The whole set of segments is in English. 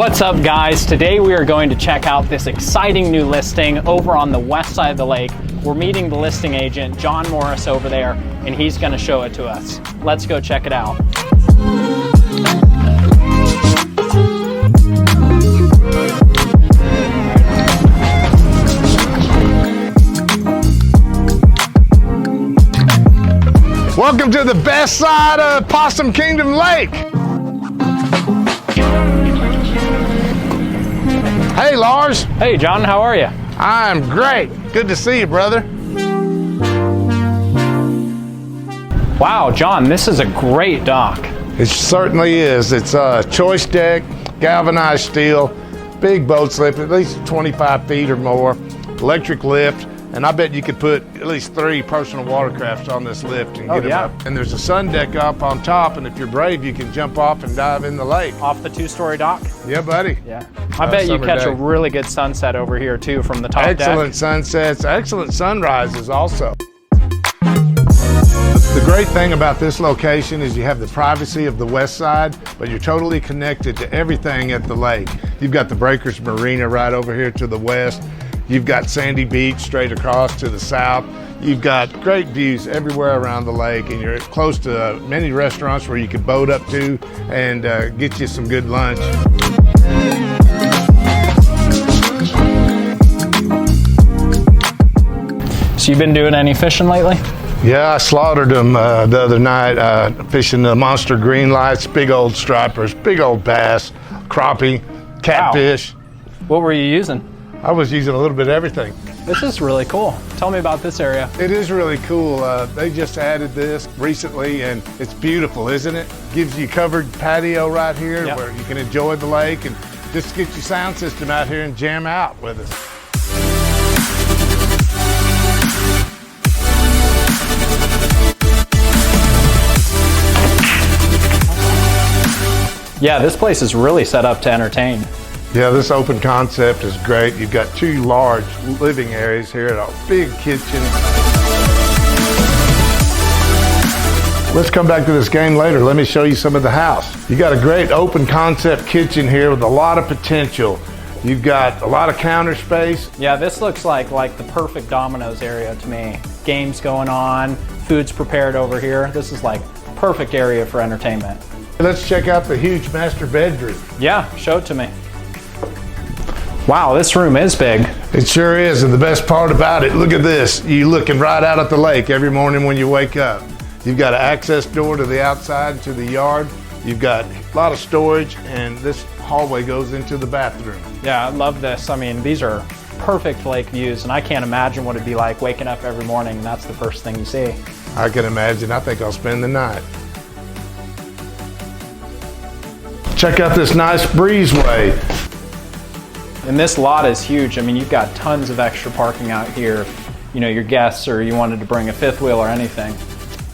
What's up, guys? Today we are going to check out this exciting new listing over on the west side of the lake. We're meeting the listing agent, John Morris, over there, and he's going to show it to us. Let's go check it out. Welcome to the best side of Possum Kingdom Lake. Hey, Lars. Hey, John, how are you? I'm great. Good to see you, brother. Wow, John, this is a great dock. It certainly is. It's a choice deck, galvanized steel, big boat slip, at least 25 feet or more, electric lift, and I bet you could put at least 3 personal watercrafts on this lift and get them up. And there's a sun deck up on top, and if you're brave, you can jump off and dive in the lake. Off the 2-story dock? Yeah, buddy. Yeah. I bet you catch a really good sunset over here too from the top deck. Excellent sunsets, excellent sunrises also. The great thing about this location is you have the privacy of the west side, but you're totally connected to everything at the lake. You've got the Breakers Marina right over here to the west. You've got Sandy Beach straight across to the south. You've got great views everywhere around the lake, and you're close to many restaurants where you could boat up to and get you some good lunch. So you've been doing any fishing lately? Yeah, I slaughtered them the other night, fishing the monster green lights, big old stripers, big old bass, crappie, catfish. Wow. What were you using? I was using a little bit of everything. This is really cool. Tell me about this area. It is really cool. They just added this recently, and it's beautiful, isn't it? Gives you covered patio right here where you can enjoy the lake and just get your sound system out here and jam out with us. Yeah, this place is really set up to entertain. Yeah, this open concept is great. You've got 2 large living areas here and a big kitchen. Let's come back to this game later. Let me show you some of the house. You got a great open concept kitchen here with a lot of potential. You've got a lot of counter space. Yeah, this looks like the perfect Domino's area to me. Games going on, food's prepared over here. This is like perfect area for entertainment. Let's check out the huge master bedroom. Yeah, show it to me. Wow, this room is big. It sure is, and the best part about it, look at this. You're looking right out at the lake every morning when you wake up. You've got an access door to the outside, to the yard. You've got a lot of storage, and this hallway goes into the bathroom. Yeah, I love this. I mean, these are perfect lake views, and I can't imagine what it'd be like waking up every morning and that's the first thing you see. I can imagine. I think I'll spend the night. Check out this nice breezeway. And this lot is huge. I mean, you've got tons of extra parking out here. You know, your guests or you wanted to bring a 5th wheel or anything.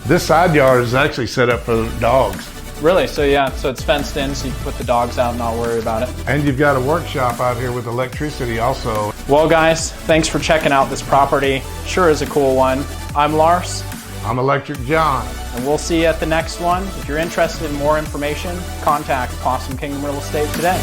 This side yard is actually set up for dogs. Really? So yeah, so it's fenced in so you can put the dogs out and not worry about it. And you've got a workshop out here with electricity also. Well, guys, thanks for checking out this property. Sure is a cool one. I'm Lars. I'm Electric John. And we'll see you at the next one. If you're interested in more information, contact Possum Kingdom Real Estate today.